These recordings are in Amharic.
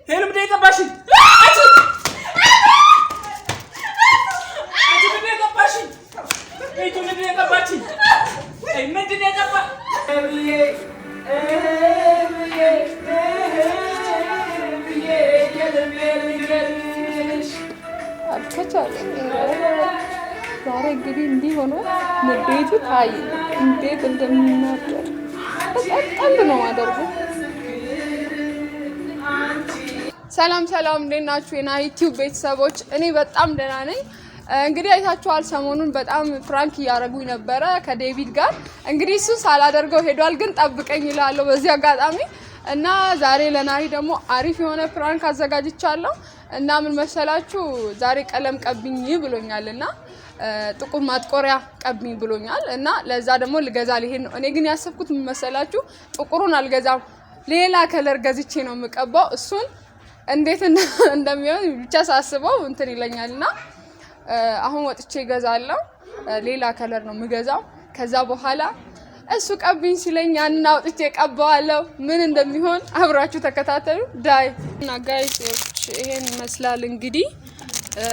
ሄልም ደይ ገባሽ ዛሬ እንግዲህ እንዲህ ሆኖ ንዴቱ ታይ እንዴት እንደሚናገር በጣም ነው አደረገው። ሰላም እንዴት ናችሁ የና ዩቲዩብ ቤተሰቦች? እኔ በጣም ደህና ነኝ። እንግዲህ አይታችኋል ሰሞኑን በጣም ፍራንክ እያደረጉኝ ነበረ ከዴቪድ ጋር። እንግዲህ እሱ ሳላደርገው ሄዷል፣ ግን ጠብቀኝ ይላል በዚህ አጋጣሚ እና ዛሬ ለናሂ ደግሞ አሪፍ የሆነ ፍራንክ አዘጋጅቻለሁ። እና ምን መሰላችሁ ዛሬ ቀለም ቀብኝ ብሎኛልና ጥቁር ማጥቆሪያ ቀብኝ ብሎኛል እና ለዛ ደግሞ ልገዛ ልሄድ ነው። እኔ ግን ያሰብኩት ምን መሰላችሁ ጥቁሩን አልገዛም፣ ሌላ ከለር ገዝቼ ነው የምቀባው። እሱን እንዴት እንደሚሆን ብቻ ሳስበው እንትን ይለኛልና አሁን ወጥቼ እገዛለሁ። ሌላ ከለር ነው የምገዛው። ከዛ በኋላ እሱ ቀብኝ ሲለኝ ያንን አውጥቼ ቀባዋለሁ። ምን እንደሚሆን አብራችሁ ተከታተሉ። ዳይ እና ጋይሶች ይሄን ይመስላል እንግዲህ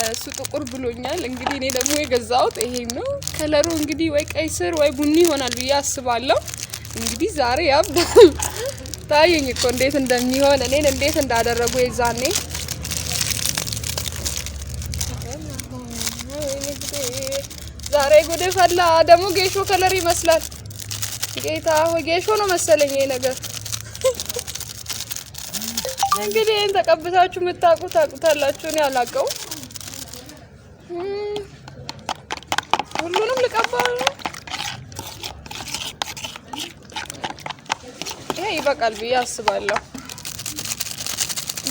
እሱ ጥቁር ብሎኛል። እንግዲህ እኔ ደግሞ የገዛሁት ይሄን ነው። ከለሩ እንግዲህ ወይ ቀይ ስር ወይ ቡኒ ይሆናል ብዬ አስባለሁ። እንግዲህ ዛሬ ያብ ታየኝ እኮ እንዴት እንደሚሆን እኔን እንዴት እንዳደረጉ የዛኔ ዛሬ ጉድ ፈላ። ደግሞ ጌሾ ከለር ይመስላል። ጌታ ሆይ ጌሾ ነው መሰለኝ ይሄ ነገር። እንግዲህ እን ተቀብታችሁ ታቁታላችሁ። እኔ አላውቀውም። ሁሉንም ልቀባው ነው። ይሄ ይበቃል ብዬ አስባለሁ።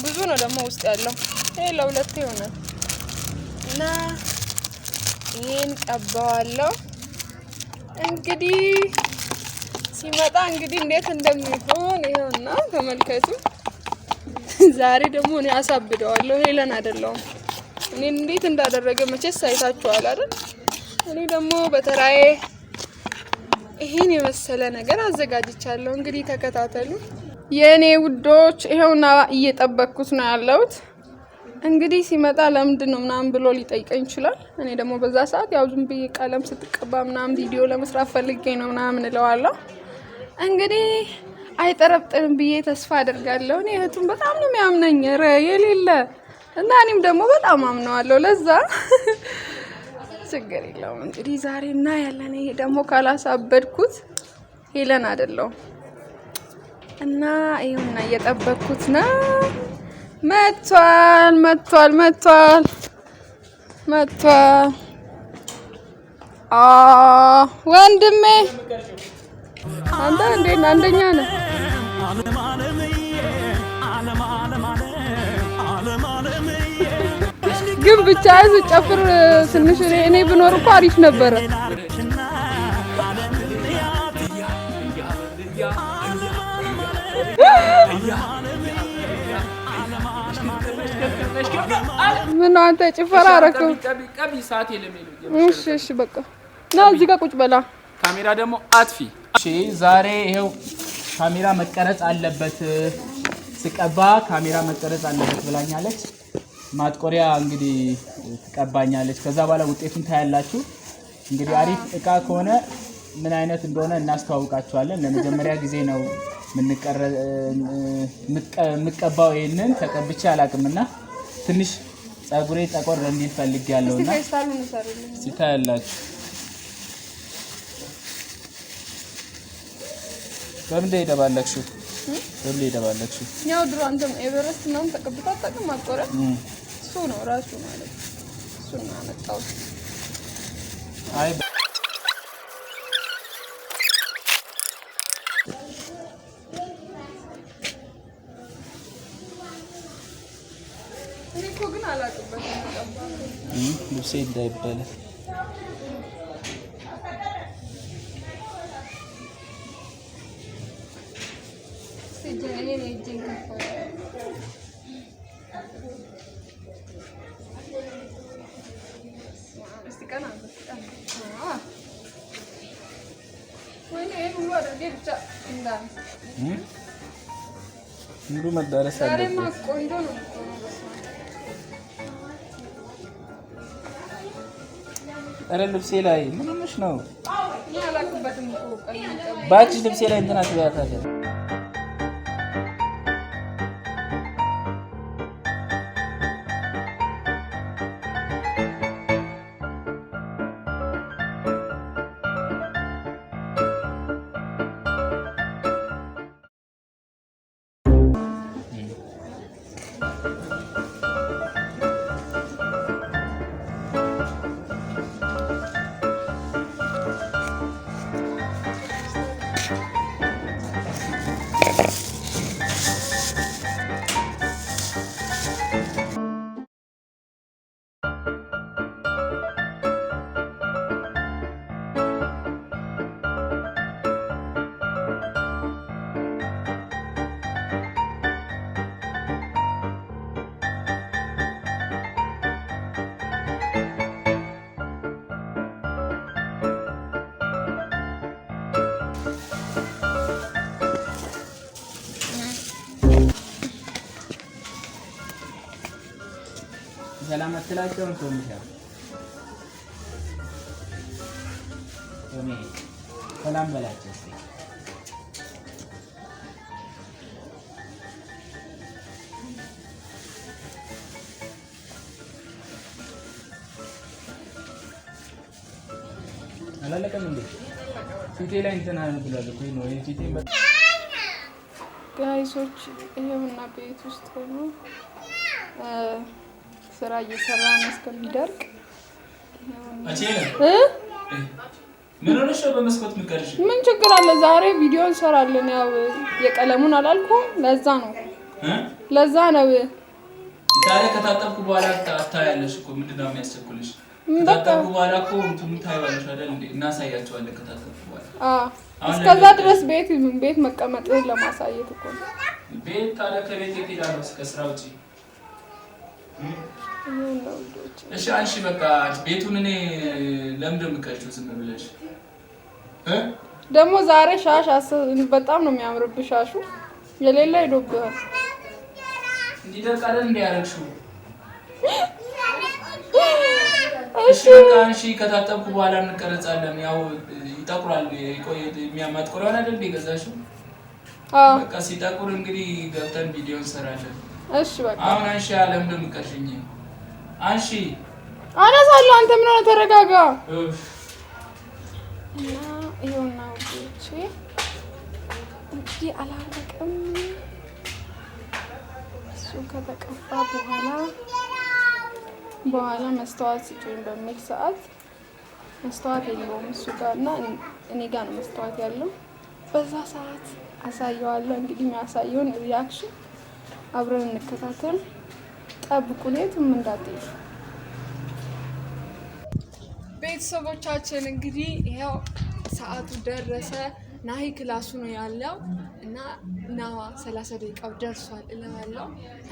ብዙ ነው ደግሞ ውስጥ ያለው። ይሄ ለሁለት ይሆናል እና ይሄን ቀባዋለሁ። እንግዲህ ሲመጣ እንግዲህ እንዴት እንደሚሆን ይሄውና ተመልከቱ። ዛሬ ደግሞ እኔ አሳብደዋለሁ። ሄለን አይደለም እኔ እንዴት እንዳደረገ መቼስ አይታችኋል አይደል? እኔ ደግሞ በተራዬ ይሄን የመሰለ ነገር አዘጋጅቻለሁ። እንግዲህ ተከታተሉ የኔ ውዶች። ይሄውና እየጠበቅኩት ነው ያለሁት። እንግዲህ ሲመጣ ለምንድን ነው ምናምን ብሎ ሊጠይቀኝ ይችላል። እኔ ደግሞ በዛ ሰዓት ያው ዝም ብዬ ቀለም ስትቀባ ምናምን ቪዲዮ ለመስራት ፈልጌ ነው ምናምን እለዋለሁ። እንግዲህ አይጠረጥርም ብዬ ተስፋ አደርጋለሁ። እኔ እህቱን በጣም ነው የሚያምነኝ የሌለ እና እኔም ደግሞ በጣም አምነዋለሁ። ለዛ ችግር የለውም። እንግዲህ ዛሬ እና ያለን ይሄ ደግሞ ካላሳበድኩት ሄለን አይደለም እና ይሄውና እየጠበቅኩት ነው። መጥቷል። ወንድሜ አንተ እንዴት ነህ? አንደኛ ነህ። ግን ብቻ ጨፍር ትንሽ እኔ ብኖር እኮ አሪፍ ነበረ። ምን አንተ ጭፈራ አረከው? እሺ በቃ ና እዚህ ጋር ቁጭ በላ። ካሜራ ደግሞ አጥፊ። እሺ ዛሬ ይሄው ካሜራ መቀረጽ አለበት፣ ስቀባ ካሜራ መቀረጽ አለበት ብላኛለች። ማጥቆሪያ እንግዲህ ትቀባኛለች። ከዛ በኋላ ውጤቱን ታያላችሁ። እንግዲህ አሪፍ እቃ ከሆነ ምን አይነት እንደሆነ እናስተዋውቃችኋለን። ለመጀመሪያ ጊዜ ነው ምቀባው። ይሄንን ተቀብቼ አላቅምና ትንሽ ጸጉሬ ጠቆር እንዲል ፈልጌያለሁና ሲታያላችሁ። በምንድን ይደባለክሽው? ያው ድሮ አንተም ኤቨረስት ምናምን ተቀብታ አታውቅም? ማጥቆሪያ እሱ ነው ራሱ ማለት እሱ ነው አመጣው። አይ እኮ ግን አላውቅበትም ተቀባው ልብሴ እንዳይባል ሙሉ መዳረስ አለበት። ኧረ ልብሴ ላይ ምን ሆነሽ ነው? ባክሽ ልብሴ ላይ እንትን አትበያታለሽ። ሰላም አትላቸውም? ቶሚ ሰላም በላቸው እስኪ። አላለቀም እንዴ? ፊቴ ላይ እንትን ብሏል እኮ ነው ፊቴ። ጋይሶች ይሄውና ቤት ውስጥ ሆኖ ስራ እየሰራ ነው እስከሚደርቅ። ምን ሆነሽ ነው በመስኮት ምቀርሽ? ምን ችግር አለ? ዛሬ ቪዲዮ እንሰራለን። ያው የቀለሙን አላልኩም። ለዛ ነው ዛሬ ከታጠብኩ በኋላ ታያለሽ እኮ። ምንድነው የሚያስቸኩልሽ? ከታጠብኩ በኋላ እኮ እንትኑ ታይዋለሽ አይደል እንዴ? እናሳያቸዋለን ከታጠብኩ በኋላ። እስከዛ ድረስ ቤት መቀመጥህን ለማሳየት እኮ ነው። ቤት ታዲያ ከቤት እሄዳለሁ እስከ ስራ ውጪ። እሺ አንቺ በቃ ቤቱን እኔ ለምንድን ነው የምትቀርጪው ዝም ብለሽ? ደግሞ ዛሬ ሻሽ በጣም ነው የሚያምርብሽ። ሻሹ የሌላ ሄዶብሃል። እንዲደርቅ አይደል እንደ ያደረግሽው? እሺ በቃ አንቺ ከታጠብኩ በኋላ እንቀረጻለን። ያው ይጠቁራል። የሚያማጥቁረው አይደል እንደ ገዛሽው? በቃ ሲጠቁር እንግዲህ ገብተን ቪዲዮ እንሰራለን። እሺ በቃ አሁን አንቺ ለምንድን ነው የምትቀርሺኝ? አንቺ አነሳለሁ። አንተ ምን ሆነ? ተረጋጋ። እና ይኸውና ውጪ እንግዲህ አላረቀም። እሱ ከተቀባ በኋላ መስተዋት ስጪኝ በሚል ሰዓት መስተዋት የለውም እሱ ጋር እና እኔ ጋር ነው መስተዋት ያለው። በዛ ሰዓት አሳየዋለሁ። እንግዲህ የሚያሳየውን ሪያክሽን አብረን እንከታተል። ጠብቁን፣ የትም እንዳትሄዱ ቤተሰቦቻችን። እንግዲህ ይኸው ሰዓቱ ደረሰ። ናሂ ክላሱ ነው ያለው እና ናዋ 30 ደቂቃው ደርሷል እለዋለሁ።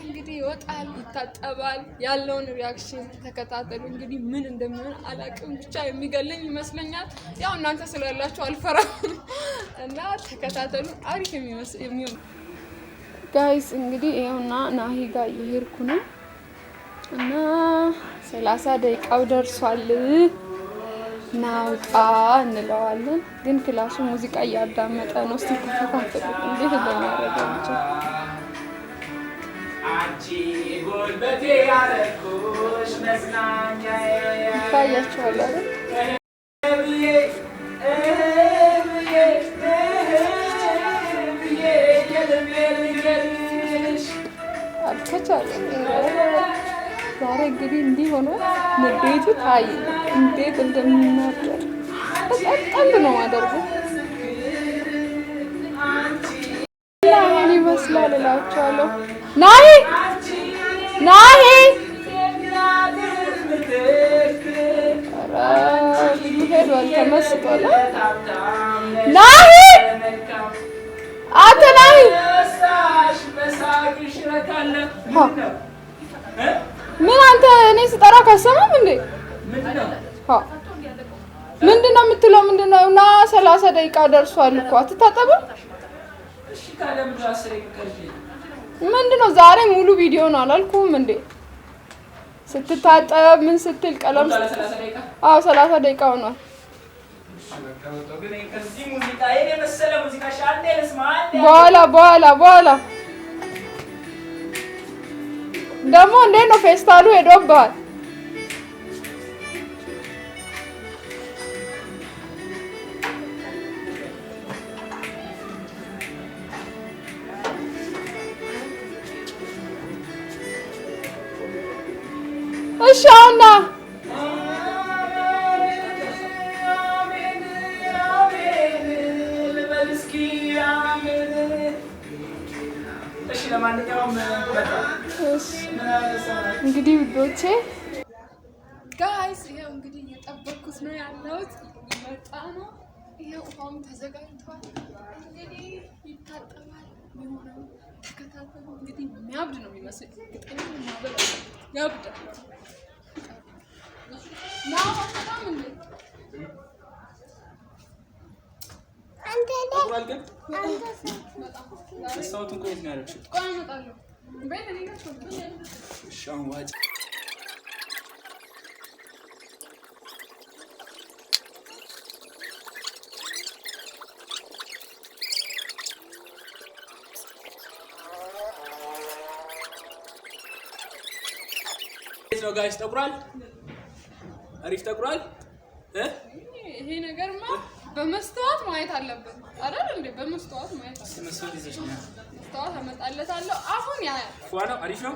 እንግዲህ ይወጣል፣ ይታጠባል። ያለውን ሪያክሽን ተከታተሉ። እንግዲህ ምን እንደሚሆን አላውቅም፣ ብቻ የሚገለኝ ይመስለኛል። ያው እናንተ ስላላችሁ አልፈራም እና ተከታተሉ። አሪፍ የሚሆን ጋይስ እንግዲህ ይኸውና ናሂ ጋር እየሄድኩ ነው እና 30 ደቂቃው ደርሷል። ናውጣ እንለዋለን። ግን ክላሱ ሙዚቃ እያዳመጠ ነው። እስቲ ተከታተሉ እንዴት እንደሚያደርገው ብቻ። አንቺ ጎልበቴ ያረኩሽ መዝናኛዬ ታያችኋል አይደል? አልከቻለም። ዛሬ እንግዲህ እንዲህ ሆኖ ንዴቱ ታይ እንዴት እንደሚናገር በጣም ነው አደርጉ ላይን ይመስላል እላቸዋለሁ። ናሂ ሄዷል፣ ተመስጧል። ናሂ አንተ ናሂ ምን አንተ እኔ ስጠራ ካሰማም እንዴ? ምንድነው የምትለው? ምንድነው? እና 30 ደቂቃ ደርሷል እኮ አትታጠብም? ምንድነው ዛሬ ሙሉ ቪዲዮ ነው አላልኩም እንዴ? ስትታጠብ ምን ስትል ቀለም 30 ደቂቃ ሆኗል። በኋላ ደግሞ እንዴት ነው ፌስታሉ ሄዶብሃል? እሺ አሁን እንግዲህ ውዶቼ ጋይስ ይሄው እንግዲህ እየጠበኩት ነው ያለሁት። እየመጣ ነው። ይሄው ውሃውም ተዘጋጅቷል። እንግዲህ ይታጠባል። የሆነው ተከታተሉ። እንግዲህ የሚያብድ ነው የሚመስል ያብዳል። በጣም እንዴ ነው ጋይስ ጠቁራል። አሪፍ ጠቁራል። ይሄ ነገርማ በመስተዋት ማየት አለበት አይደል እንዴ? በመስተዋት ማየት አለበት። መስዋዕት ይዘሽ ነው መስተዋት አመጣለታለሁ። አሁን ያ ፏ ነው። አሪፍ ነው።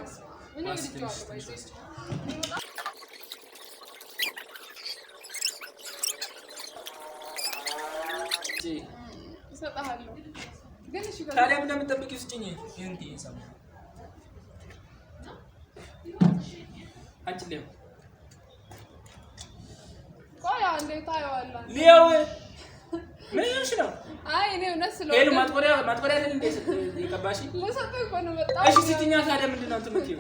እኔ ልጅዋለሁ እሰጥሃለሁ። ግን እሺ ታዲያ ምን እንደምትጠብቂው ስጭኝ። ይሄን ትይሰማ አንቺ ሌው ቆይ አንዴ ታየዋለህ። ሌው ምን ይሽ ነው? አይ እኔ እውነት ስለሆነ ሄሎ ማጥቆሪያ አይደል እንዴ ይቀባሽ? ለሰጠው እኮ ነው በጣም። እሺ ስጭኛ። ታዲያ ምንድን ነው የምትመጪው?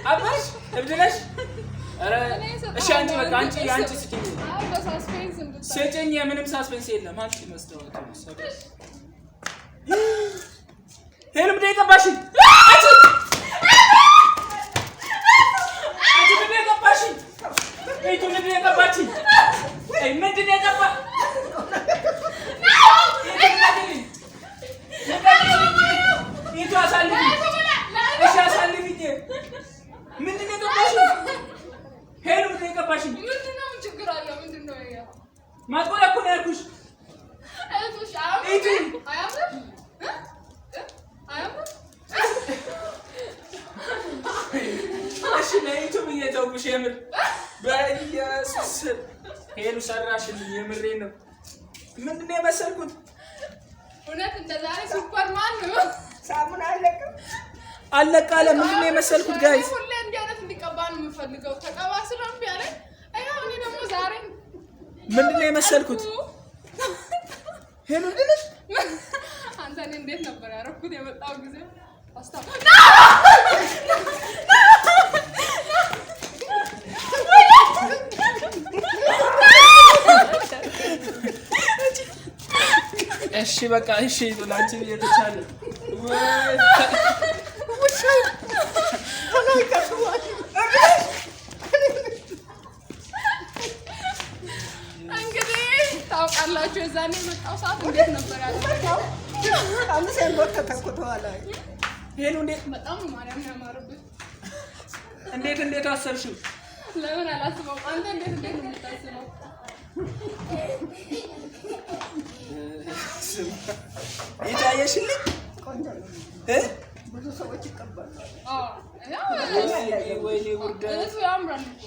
አባሽ እብድ ነሽ? ኧረ እሺ አንቺ በቃ አንቺ ስጭኝ። አይ በሳስፔንስ እንድታይ ስጭኝ። ምንም ሳስፔንስ የለም። አንቺ መስታወት ሄሎ ምንድን ነው የቀባሽ? ሄሉ ሰራሽልኝ። የምሬን ነው። ምንድን ነው የመሰልኩት? እውነት እንደዛሬ ሱፐርማን ነው። ሳሙና አለቃለ። ምንድን ነው የመሰልኩት? ጋይስ ሁሌ እንዲህ አይነት እንዲቀባ ነው የምፈልገው። ተቀባ ስለምቢ ያለኝ አይው። እኔ ደግሞ ዛሬ ምንድን ነው የመሰልኩት? ሄሉ ድንሽ አንተ እኔ እንዴት ነበር ያረኩት? የመጣው ጊዜ አስታውስ። እሺ በቃ እሺ ላንቺ እየተቻለ እንግዲህ ታውቃላችሁ የዛኔ የመጣው ሰዓት እንዴት ነበር ያለው? አምስት ወር ተተኩቷል። ሄሉ እንዴት በጣም ማርያም ያማረበት። እንዴት አሰርሽው? ለምን አላስበውም? አንተ እንዴት ነው የምታስበው? ይታየሽልኝ ቆንጆ ነው። ብዙ ሰዎች ይቀበላሉ። ወይኔ ውርደት፣ እሱ ያምራል እኮ።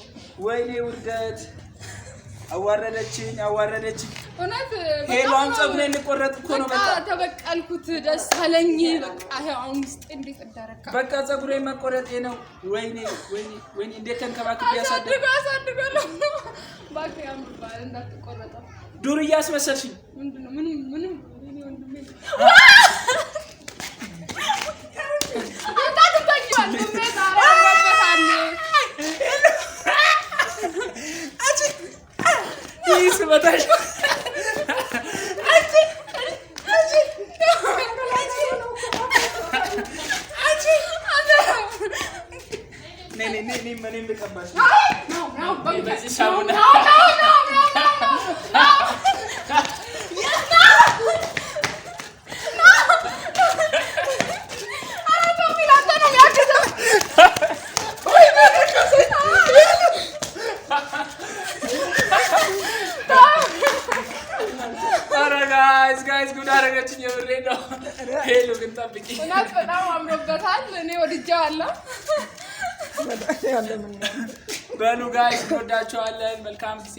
ወይኔ ውርደት። አዋረደችኝ። እውነት ሄሏን ፀጉሬን ልቆረጥ እኮ ነው። በቃ ተበቀልኩት። ደስ አለኝ። በቃ አሁን ውስጥ እንዴት እንዳረካ በቃ ፀጉሬን መቆረጤ ነው። ወይኔ እንዴት ተንከባክቤ አሳድጋለሁ። እባክህ ያምርብሃል እንዳትቆረጠው። ዱር እያስመሰልሽኝ። ምንድነው? ምንም እኔ ወንድሜ በታሽ እኔም ልቀባሽ ነው በዚህ ሳሙና guys good አረጋችኝ የምሬ ነው ሄሎ ግን ጠብቂ እናት በጣም አምሮበታል እኔ ወድጃለሁ በሉ ጋይስ እንወዳችኋለን መልካም ጊዜ